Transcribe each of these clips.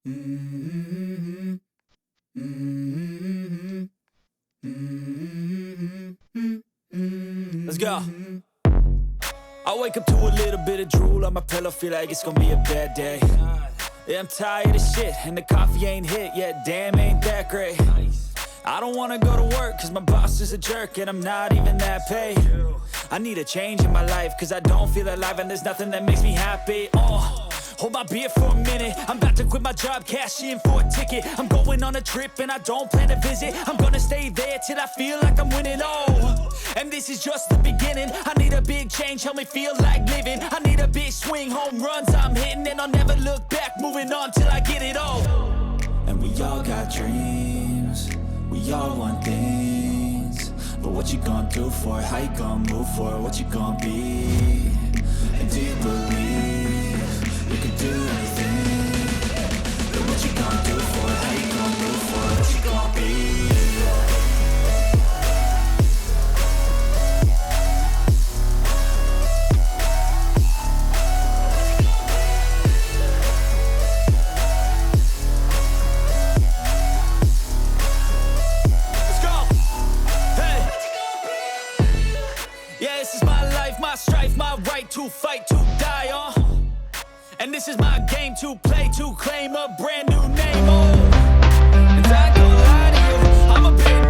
Let's go. I wake up to a little bit of drool on my pillow, feel like it's gonna be a bad day. Yeah, I'm tired of shit, and the coffee ain't hit yet, damn, ain't that great. I don't wanna go to work, cause my boss is a jerk, and I'm not even that paid. I need a change in my life, cause I don't feel alive, and there's nothing that makes me happy. Hold my beer for a minute, I'm about to quit my job, cash in for a ticket. I'm going on a trip and I don't plan to visit. I'm gonna stay there till I feel like I'm winning, and this is just the beginning. I need a big change, help me feel like living. I need a big swing, home runs I'm hitting, and I'll never look back, moving on till I get it all. And we all got dreams, we all want things, but what you gonna do for it? How you gonna move for it? What you gonna be? And do you believe you can do anything? But what you gonna do for it? How you gonna move for it? What you gonna be? Let's go. Hey. Yeah, this is my life, my strife, my right to fight, to die on. And this is my game to play, to claim a brand new name, and I ain't gonna lie to you, I'm a bit.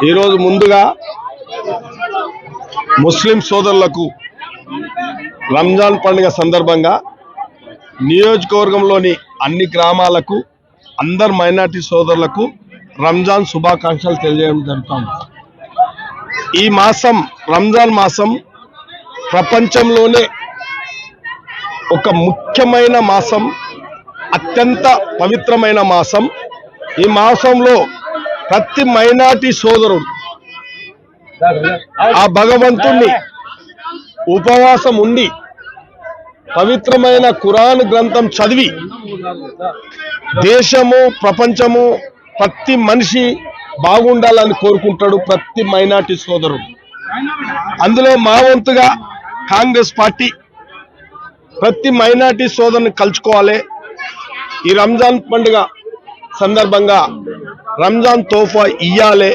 ఈరోజు ముందుగా ముస్లిం సోదరులకు రంజాన్ పండుగ సందర్భంగా నియోజకవర్గంలోని అన్ని గ్రామాలకు అందరు minority సోదరులకు రంజాన్ శుభాకాంక్షలు తెలియజేయడం జరుగుతుంది. ఈ మాసం రంజాన్ మాసం ప్రపంచంలోనే ఒక ముఖ్యమైన మాసం, అత్యంత పవిత్రమైన మాసం. ఈ మాసంలో ప్రతి మైనారిటీ సోదరుడు ఆ భగవంతుణ్ణి ఉపవాసం ఉండి పవిత్రమైన ఖురాన్ గ్రంథం చదివి దేశము ప్రపంచము ప్రతి మనిషి బాగుండాలని కోరుకుంటాడు ప్రతి మైనారిటీ సోదరుడు. అందులో మా వంతుగా కాంగ్రెస్ పార్టీ ప్రతి మైనారిటీ సోదరుని కలుసుకోవాలి. ఈ రంజాన్ పండుగ సందర్భంగా రంజాన్ తోఫా ఇయ్యాలే,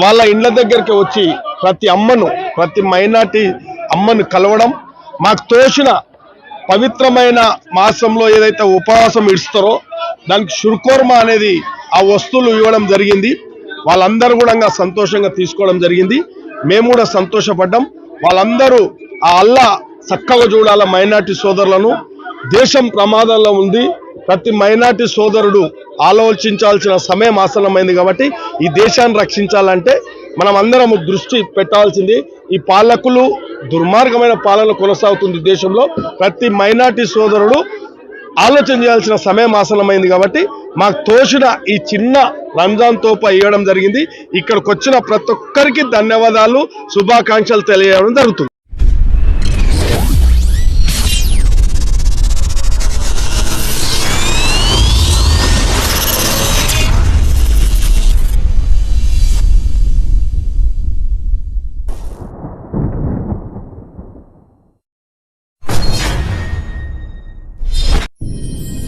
వాళ్ళ ఇండ్ల దగ్గరికి వచ్చి ప్రతి మైనారిటీ అమ్మను కలవడం, మాకు తోచిన పవిత్రమైన మాసంలో ఏదైతే ఉపవాసం ఇస్తారో దానికి షుర్కోర్మా అనేది ఆ వస్తువులు ఇవ్వడం జరిగింది. వాళ్ళందరూ కూడా సంతోషంగా తీసుకోవడం జరిగింది. మేము కూడా సంతోషపడ్డాం. వాళ్ళందరూ ఆ అల్లా చక్కగా చూడాల మైనారిటీ సోదరులను. దేశం ప్రమాదంలో ఉంది. ప్రతి మైనారిటీ సోదరుడు ఆలోచించాల్సిన సమయం ఆసన్నమైంది. కాబట్టి ఈ దేశాన్ని రక్షించాలంటే మనం అందరం దృష్టి పెట్టాల్సింది. ఈ పాలకులు దుర్మార్గమైన పాలన కొనసాగుతుంది దేశంలో. ప్రతి మైనారిటీ సోదరుడు ఆలోచన చేయాల్సిన సమయం ఆసన్నమైంది. కాబట్టి మాకు తోచిన ఈ చిన్న రంజాన్ తోపా ఇవ్వడం జరిగింది. ఇక్కడికి వచ్చిన ప్రతి ఒక్కరికి ధన్యవాదాలు, శుభాకాంక్షలు తెలియజేయడం జరుగుతుంది.